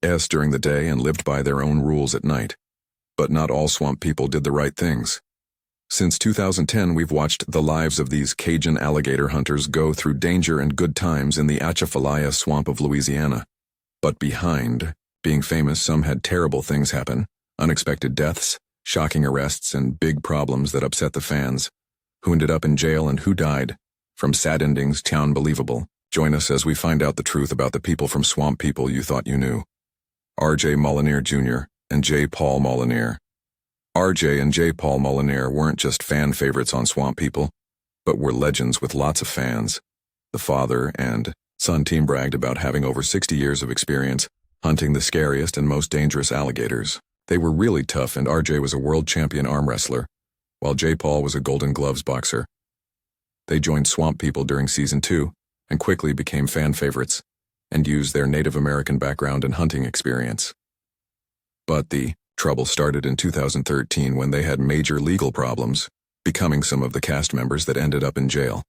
during the day and lived by their own rules at night. But not all swamp people did the right things. Since 2010, we've watched the lives of these Cajun alligator hunters go through danger and good times in the Atchafalaya swamp of Louisiana. But behind being famous, some had terrible things happen, unexpected deaths, shocking arrests, and big problems that upset the fans. Who ended up in jail and who died? From sad endings to unbelievable. Join us as we find out the truth about the people from Swamp People you thought you knew. R.J. Molinier Jr. and J. Paul Molinier. R.J. and J. Paul Molinier weren't just fan favorites on Swamp People, but were legends with lots of fans. The father and son team bragged about having over 60 years of experience hunting the scariest and most dangerous alligators. They were really tough, and R.J. was a world champion arm wrestler, while J. Paul was a Golden Gloves boxer. They joined Swamp People during Season 2 and quickly became fan favorites and used their Native American background and hunting experience. But the trouble started in 2013 when they had major legal problems, becoming some of the cast members that ended up in jail.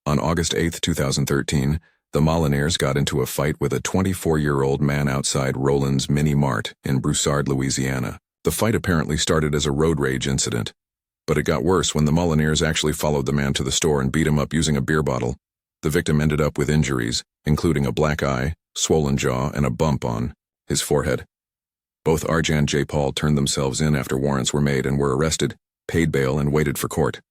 On August 8, 2013, the Moliniers got into a fight with a 24-year-old man outside Roland's Mini Mart in Broussard, Louisiana. The fight apparently started as a road rage incident, but it got worse when the Moliniers actually followed the man to the store and beat him up using a beer bottle. The victim ended up with injuries, including a black eye, swollen jaw, and a bump on his forehead. Both R.J. and J. Paul turned themselves in after warrants were made and were arrested, paid bail, and waited for court.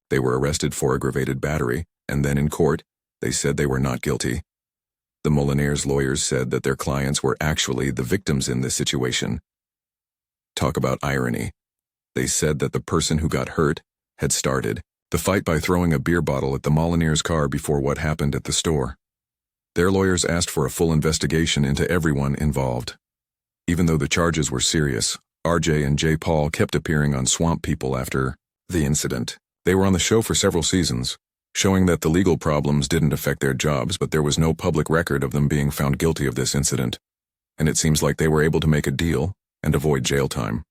They were arrested for aggravated battery, and then in court, they said they were not guilty. The Moliniers' lawyers said that their clients were actually the victims in this situation. Talk about irony. They said that the person who got hurt had started the fight by throwing a beer bottle at the Moliniers' car before what happened at the store. Their lawyers asked for a full investigation into everyone involved. Even though the charges were serious, R.J. and J. Paul kept appearing on Swamp People after the incident. They were on the show for several seasons, showing that the legal problems didn't affect their jobs, but there was no public record of them being found guilty of this incident, and it seems like they were able to make a deal and avoid jail time.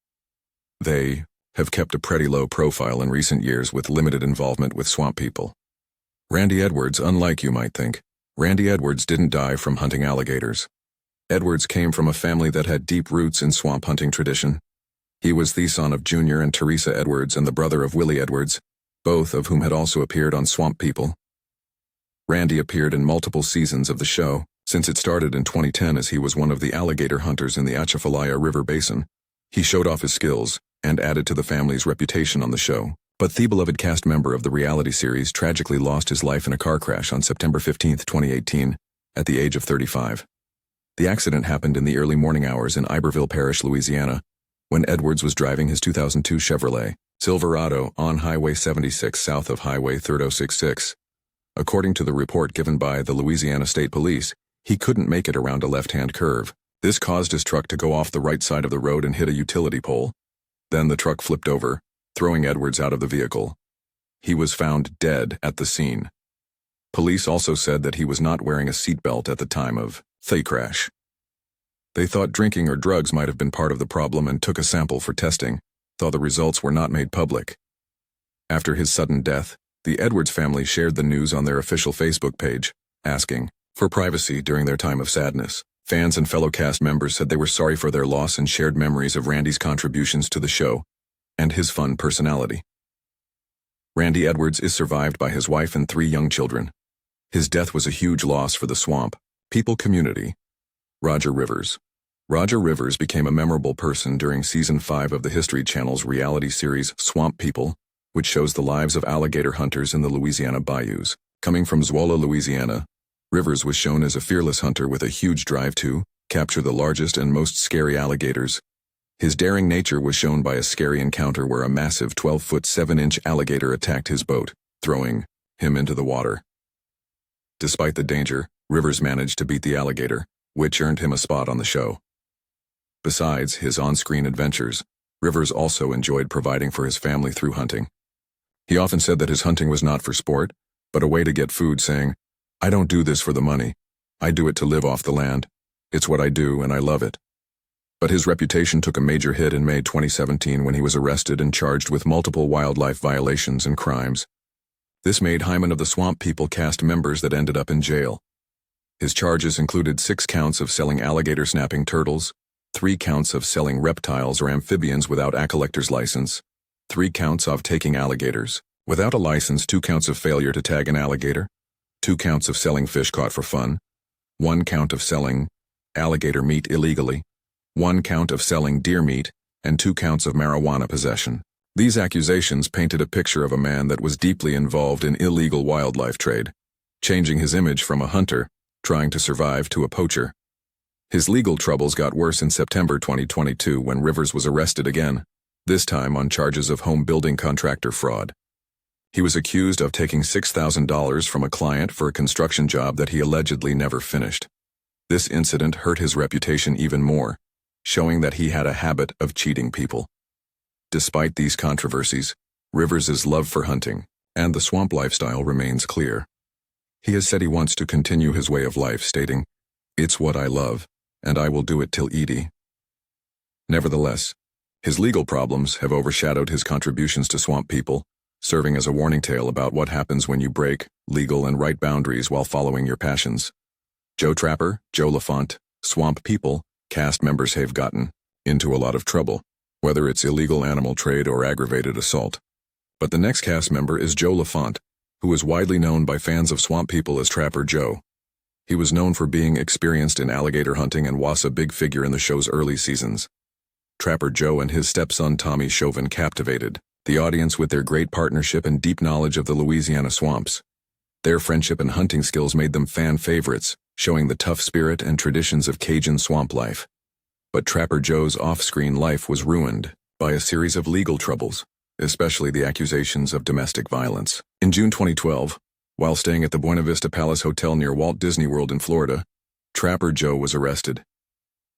They have kept a pretty low profile in recent years with limited involvement with Swamp People. Randy Edwards, unlike you might think, Randy Edwards didn't die from hunting alligators. Edwards came from a family that had deep roots in swamp hunting tradition. He was the son of Junior and Teresa Edwards and the brother of Willie Edwards, both of whom had also appeared on Swamp People. Randy appeared in multiple seasons of the show, since it started in 2010 as he was one of the alligator hunters in the Atchafalaya River Basin. He showed off his skills and added to the family's reputation on the show. But the beloved cast member of the reality series tragically lost his life in a car crash on September 15, 2018, at the age of 35. The accident happened in the early morning hours in Iberville Parish, Louisiana, when Edwards was driving his 2002 Chevrolet Silverado on Highway 76 south of Highway 3066. According to the report given by the Louisiana State Police, he couldn't make it around a left-hand curve. This caused his truck to go off the right side of the road and hit a utility pole. Then the truck flipped over, throwing Edwards out of the vehicle. He was found dead at the scene. Police also said that he was not wearing a seatbelt at the time of the crash. They thought drinking or drugs might have been part of the problem and took a sample for testing, though the results were not made public. After his sudden death, the Edwards family shared the news on their official Facebook page, asking for privacy during their time of sadness. Fans and fellow cast members said they were sorry for their loss and shared memories of Randy's contributions to the show and his fun personality. Randy Edwards is survived by his wife and 3 young children. His death was a huge loss for the Swamp People community. Roger Rivers. Roger Rivers became a memorable person during Season 5 of the History Channel's reality series Swamp People, which shows the lives of alligator hunters in the Louisiana bayous. Coming from Zwolle, Louisiana, Rivers was shown as a fearless hunter with a huge drive to capture the largest and most scary alligators. His daring nature was shown by a scary encounter where a massive 12-foot 7-inch alligator attacked his boat, throwing him into the water. Despite the danger, Rivers managed to beat the alligator, which earned him a spot on the show. Besides his on-screen adventures, Rivers also enjoyed providing for his family through hunting. He often said that his hunting was not for sport, but a way to get food, saying, "I don't do this for the money. I do it to live off the land. It's what I do and I love it." But his reputation took a major hit in May 2017 when he was arrested and charged with multiple wildlife violations and crimes. This made Hyman of the Swamp People cast members that ended up in jail. His charges included 6 counts of selling alligator snapping turtles, 3 counts of selling reptiles or amphibians without a collector's license, 3 counts of taking alligators without a license, 2 counts of failure to tag an alligator, 2 counts of selling fish caught for fun, 1 count of selling alligator meat illegally, 1 count of selling deer meat, and 2 counts of marijuana possession. These accusations painted a picture of a man that was deeply involved in illegal wildlife trade, changing his image from a hunter trying to survive to a poacher. His legal troubles got worse in September 2022 when Rivers was arrested again, this time on charges of home building contractor fraud. He was accused of taking $6,000 from a client for a construction job that he allegedly never finished. This incident hurt his reputation even more, showing that he had a habit of cheating people. Despite these controversies, Rivers' love for hunting and the swamp lifestyle remains clear. He has said he wants to continue his way of life, stating, "It's what I love, and I will do it till Edie." Nevertheless, his legal problems have overshadowed his contributions to swamp people, serving as a warning tale about what happens when you break legal and right boundaries while following your passions. Joe Trapper, Joe LaFont, swamp people, cast members have gotten into a lot of trouble, whether it's illegal animal trade or aggravated assault. But the next cast member is Joe LaFont, who is widely known by fans of swamp people as Trapper Joe. He was known for being experienced in alligator hunting and was a big figure in the show's early seasons. Trapper Joe and his stepson Tommy Chauvin captivated the audience with their great partnership and deep knowledge of the Louisiana swamps. Their friendship and hunting skills made them fan favorites, showing the tough spirit and traditions of Cajun swamp life. But Trapper Joe's off-screen life was ruined by a series of legal troubles, especially the accusations of domestic violence. In June 2012, while staying at the Buena Vista Palace Hotel near Walt Disney World in Florida, Trapper Joe was arrested.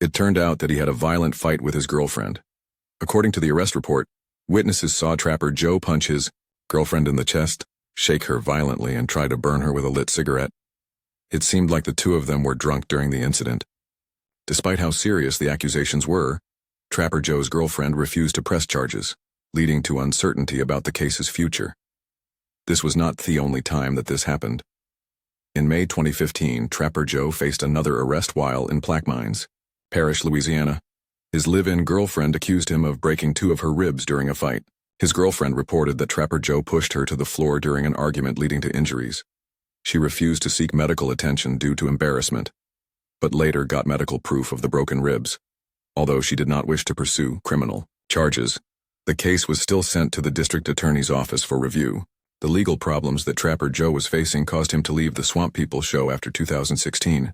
It turned out that he had a violent fight with his girlfriend. According to the arrest report, witnesses saw Trapper Joe punch his girlfriend in the chest, shake her violently, and try to burn her with a lit cigarette. It seemed like the two of them were drunk during the incident. Despite how serious the accusations were, Trapper Joe's girlfriend refused to press charges, leading to uncertainty about the case's future. This was not the only time that this happened. In May 2015, Trapper Joe faced another arrest while in Plaquemines Parish, Louisiana. His live-in girlfriend accused him of breaking 2 of her ribs during a fight. His girlfriend reported that Trapper Joe pushed her to the floor during an argument leading to injuries. She refused to seek medical attention due to embarrassment, but later got medical proof of the broken ribs. Although she did not wish to pursue criminal charges, the case was still sent to the district attorney's office for review. The legal problems that Trapper Joe was facing caused him to leave the Swamp People show after 2016.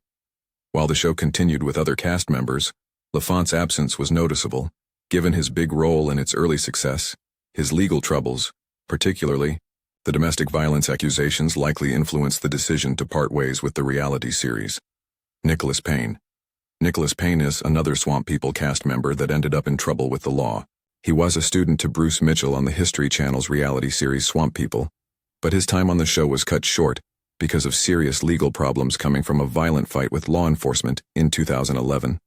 While the show continued with other cast members, LaFont's absence was noticeable. Given his big role in its early success, his legal troubles, particularly the domestic violence accusations, likely influenced the decision to part ways with the reality series. Nicholas Payne. Nicholas Payne is another Swamp People cast member that ended up in trouble with the law. He was a student to Bruce Mitchell on the History Channel's reality series Swamp People, but his time on the show was cut short because of serious legal problems coming from a violent fight with law enforcement in 2011.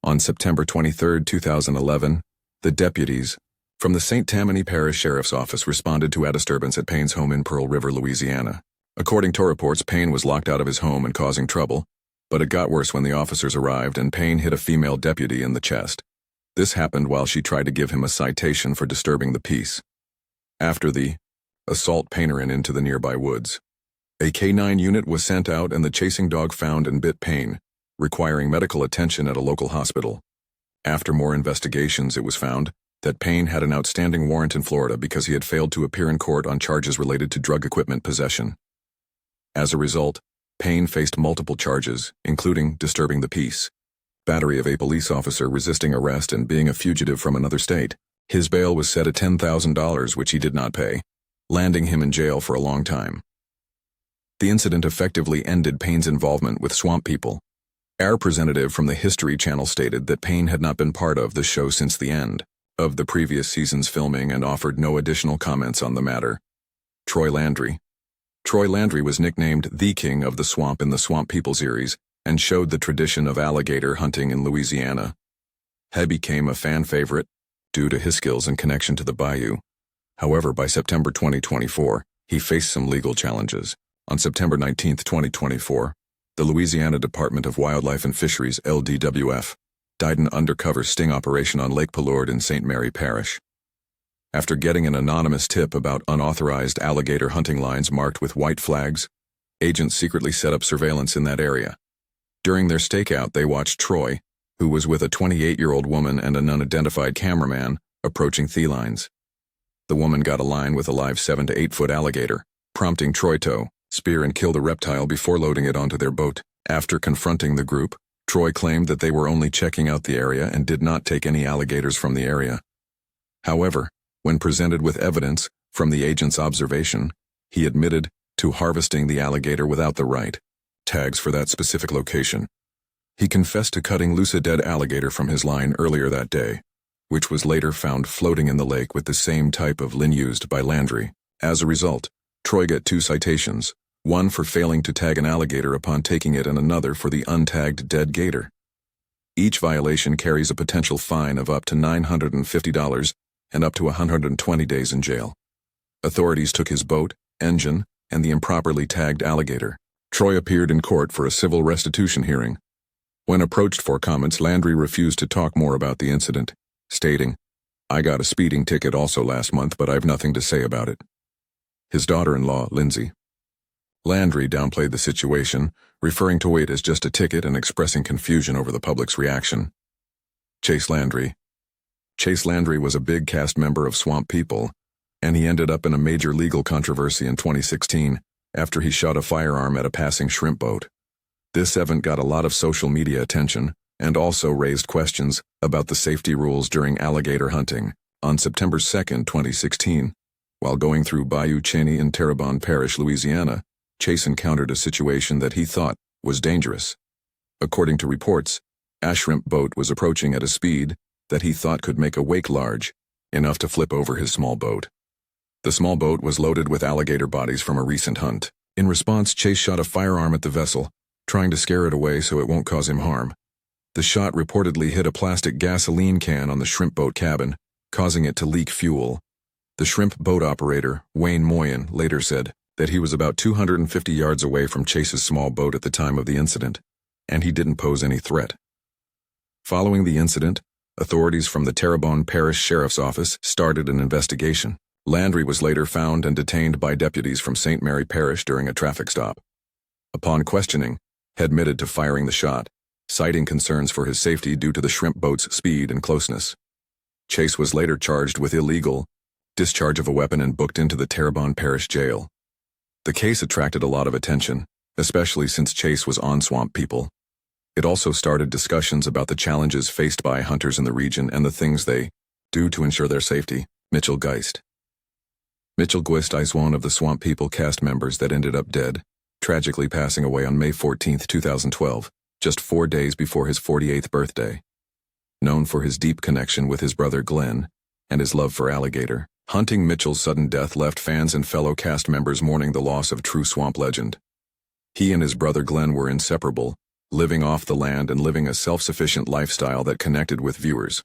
On September 23, 2011, the deputies from the St. Tammany Parish Sheriff's Office responded to a disturbance at Payne's home in Pearl River, Louisiana. According to reports, Payne was locked out of his home and causing trouble, but it got worse when the officers arrived and Payne hit a female deputy in the chest. This happened while she tried to give him a citation for disturbing the peace. After the assault, Payne ran into the nearby woods. A K-9 unit was sent out and the chasing dog found and bit Payne, requiring medical attention at a local hospital. After more investigations, it was found that Payne had an outstanding warrant in Florida because he had failed to appear in court on charges related to drug equipment possession. As a result, Payne faced multiple charges, including disturbing the peace, battery of a police officer resisting arrest, and being a fugitive from another state. His bail was set at $10,000, which he did not pay, landing him in jail for a long time. The incident effectively ended Payne's involvement with Swamp People. Our representative from the History Channel stated that Payne had not been part of the show since the end of the previous season's filming and offered no additional comments on the matter. Troy Landry. Troy Landry was nicknamed the King of the Swamp in the Swamp People series and showed the tradition of alligator hunting in Louisiana. He became a fan favorite due to his skills and connection to the bayou. However, by September 2024, he faced some legal challenges. On September 19, 2024, The Louisiana Department of Wildlife and Fisheries, LDWF, died in an undercover sting operation on Lake Palourde in St. Mary Parish. After getting an anonymous tip about unauthorized alligator hunting lines marked with white flags, agents secretly set up surveillance in that area. During their stakeout, they watched Troy, who was with a 28-year-old woman and an unidentified cameraman, approaching felines. The woman got a line with a live 7 to 8 foot alligator, prompting Troy to spear and kill the reptile before loading it onto their boat. After confronting the group, Troy claimed that they were only checking out the area and did not take any alligators from the area. However, when presented with evidence from the agent's observation, he admitted to harvesting the alligator without the right tags for that specific location. He confessed to cutting loose a dead alligator from his line earlier that day, which was later found floating in the lake with the same type of line used by Landry. As a result, Troy got 2 citations, one for failing to tag an alligator upon taking it and another for the untagged dead gator. Each violation carries a potential fine of up to $950 and up to 120 days in jail. Authorities took his boat, engine, and the improperly tagged alligator. Troy appeared in court for a civil restitution hearing. When approached for comments, Landry refused to talk more about the incident, stating, "I got a speeding ticket also last month, but I've nothing to say about it." His daughter-in-law, Lindsay. Landry downplayed the situation, referring to it as just a ticket and expressing confusion over the public's reaction. Chase Landry. Chase Landry was a big cast member of Swamp People, and he ended up in a major legal controversy in 2016 after he shot a firearm at a passing shrimp boat. This event got a lot of social media attention and also raised questions about the safety rules during alligator hunting. On September 2, 2016, while going through Bayou Cheney in Terrebonne Parish, Louisiana, Chase encountered a situation that he thought was dangerous. According to reports, a shrimp boat was approaching at a speed that he thought could make a wake large enough to flip over his small boat. The small boat was loaded with alligator bodies from a recent hunt. In response, Chase shot a firearm at the vessel, trying to scare it away so it won't cause him harm. The shot reportedly hit a plastic gasoline can on the shrimp boat cabin, causing it to leak fuel. The shrimp boat operator, Wayne Moyen, later said that he was about 250 yards away from Chase's small boat at the time of the incident, and he didn't pose any threat. Following the incident, authorities from the Terrebonne Parish Sheriff's Office started an investigation. Landry was later found and detained by deputies from St. Mary Parish during a traffic stop. Upon questioning, he admitted to firing the shot, citing concerns for his safety due to the shrimp boat's speed and closeness. Chase was later charged with illegal discharge of a weapon and booked into the Terrebonne Parish Jail. The case attracted a lot of attention, especially since Chase was on Swamp People. It also started discussions about the challenges faced by hunters in the region and the things they do to ensure their safety. Mitchell Guist. Mitchell Guist is one of the Swamp People cast members that ended up dead, tragically passing away on May 14, 2012, just 4 days before his 48th birthday. Known for his deep connection with his brother Glenn and his love for alligator hunting, Mitchell's sudden death left fans and fellow cast members mourning the loss of true swamp legend. He and his brother Glenn were inseparable, living off the land and living a self-sufficient lifestyle that connected with viewers.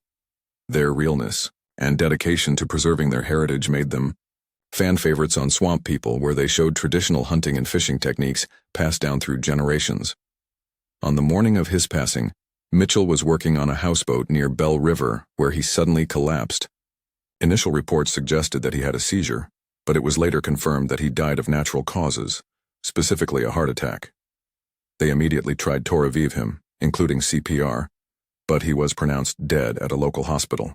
Their realness and dedication to preserving their heritage made them fan favorites on Swamp People, where they showed traditional hunting and fishing techniques passed down through generations. On the morning of his passing, Mitchell was working on a houseboat near Bell River where he suddenly collapsed. Initial reports suggested that he had a seizure, but it was later confirmed that he died of natural causes, specifically a heart attack. They immediately tried to revive him, including CPR, but he was pronounced dead at a local hospital.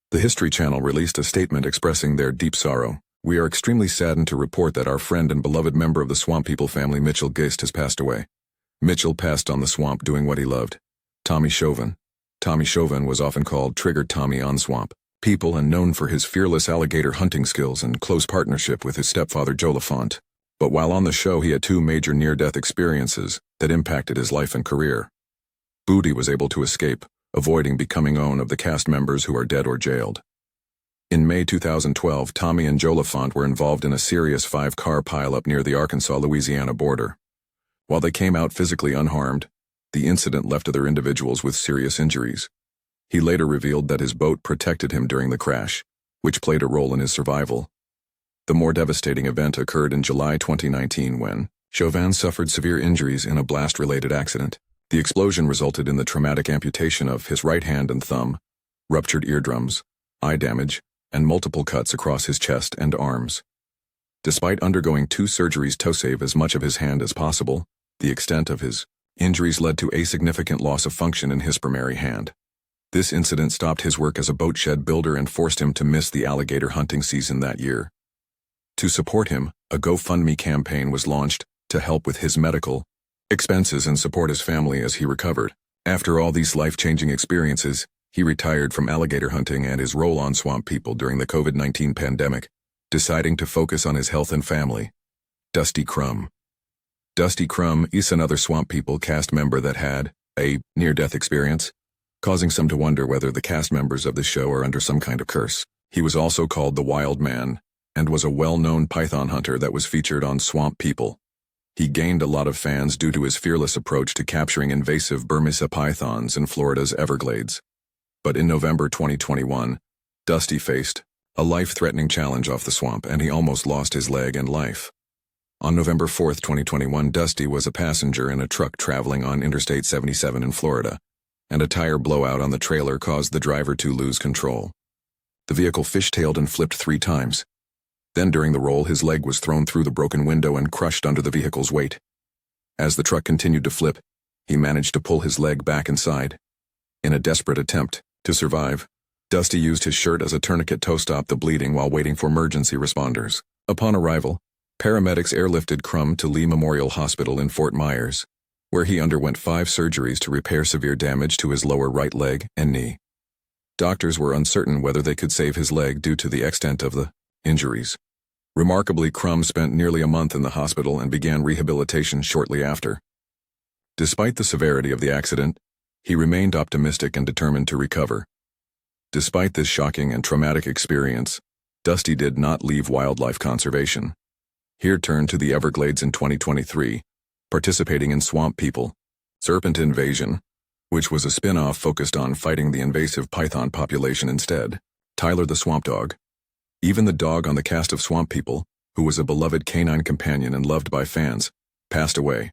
The History Channel released a statement expressing their deep sorrow. "We are extremely saddened to report that our friend and beloved member of the Swamp People family, Mitchell Guist, has passed away. Mitchell passed on the swamp doing what he loved. Tommy Chauvin." Tommy Chauvin was often called Trigger Tommy on Swamp People and known for his fearless alligator hunting skills and close partnership with his stepfather Joe Lafont. But while on the show, he had 2 major near-death experiences that impacted his life and career. Booty was able to escape, avoiding becoming one of the cast members who are dead or jailed. In May 2012, Tommy and Joe Lafont were involved in a serious 5-car pileup near the Arkansas-Louisiana border. While they came out physically unharmed, the incident left other individuals with serious injuries. He later revealed that his boat protected him during the crash, which played a role in his survival. The more devastating event occurred in July 2019 when Chauvin suffered severe injuries in a blast-related accident. The explosion resulted in the traumatic amputation of his right hand and thumb, ruptured eardrums, eye damage, and multiple cuts across his chest and arms. Despite undergoing 2 surgeries to save as much of his hand as possible, the extent of his injuries led to a significant loss of function in his primary hand. This incident stopped his work as a boat shed builder and forced him to miss the alligator hunting season that year. To support him, a GoFundMe campaign was launched to help with his medical expenses and support his family as he recovered. After all these life-changing experiences, he retired from alligator hunting and his role on Swamp People during the COVID-19 pandemic, deciding to focus on his health and family. Dusty Crum. Dusty Crum is another Swamp People cast member that had a near-death experience, causing some to wonder whether the cast members of the show are under some kind of curse. He was also called the Wild Man, and was a well-known python hunter that was featured on Swamp People. He gained a lot of fans due to his fearless approach to capturing invasive Burmese pythons in Florida's Everglades. But in November 2021, Dusty faced a life-threatening challenge off the swamp and he almost lost his leg and life. On November 4, 2021, Dusty was a passenger in a truck traveling on Interstate 77 in Florida, and a tire blowout on the trailer caused the driver to lose control. The vehicle fishtailed and flipped 3 times. Then during the roll, his leg was thrown through the broken window and crushed under the vehicle's weight. As the truck continued to flip, he managed to pull his leg back inside. In a desperate attempt to survive, Dusty used his shirt as a tourniquet to stop the bleeding while waiting for emergency responders. Upon arrival, paramedics airlifted Crum to Lee Memorial Hospital in Fort Myers, where he underwent 5 surgeries to repair severe damage to his lower right leg and knee. Doctors were uncertain whether they could save his leg due to the extent of the injuries. Remarkably, Crum spent nearly a month in the hospital and began rehabilitation shortly after. Despite the severity of the accident, he remained optimistic and determined to recover. Despite this shocking and traumatic experience, Dusty did not leave wildlife conservation. He returned to the Everglades in 2023, participating in Swamp People, Serpent Invasion, which was a spin-off focused on fighting the invasive python population instead. Tyler the Swamp Dog. Even the dog on the cast of Swamp People, who was a beloved canine companion and loved by fans, passed away.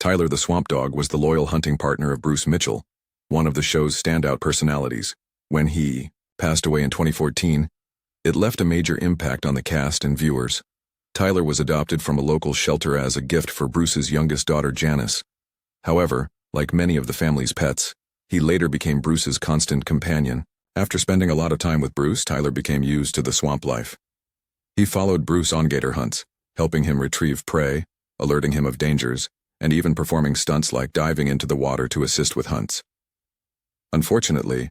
Tyler the Swamp Dog was the loyal hunting partner of Bruce Mitchell, one of the show's standout personalities. When he passed away in 2014, it left a major impact on the cast and viewers. Tyler was adopted from a local shelter as a gift for Bruce's youngest daughter, Janice. However, like many of the family's pets, he later became Bruce's constant companion. After spending a lot of time with Bruce, Tyler became used to the swamp life. He followed Bruce on gator hunts, helping him retrieve prey, alerting him of dangers, and even performing stunts like diving into the water to assist with hunts. Unfortunately,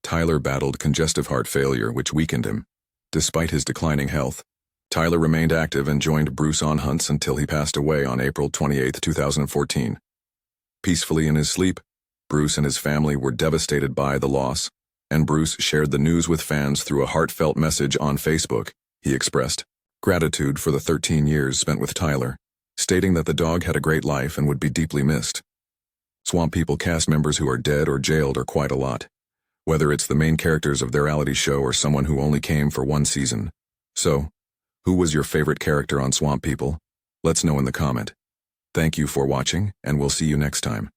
Tyler battled congestive heart failure, which weakened him. Despite his declining health, Tyler remained active and joined Bruce on hunts until he passed away on April 28, 2014. Peacefully in his sleep, Bruce and his family were devastated by the loss, and Bruce shared the news with fans through a heartfelt message on Facebook. He expressed gratitude for the 13 years spent with Tyler, stating that the dog had a great life and would be deeply missed. Swamp People cast members who are dead or jailed are quite a lot, whether it's the main characters of their reality show or someone who only came for 1 season. So, who was your favorite character on Swamp People? Let's know in the comment. Thank you for watching, and we'll see you next time.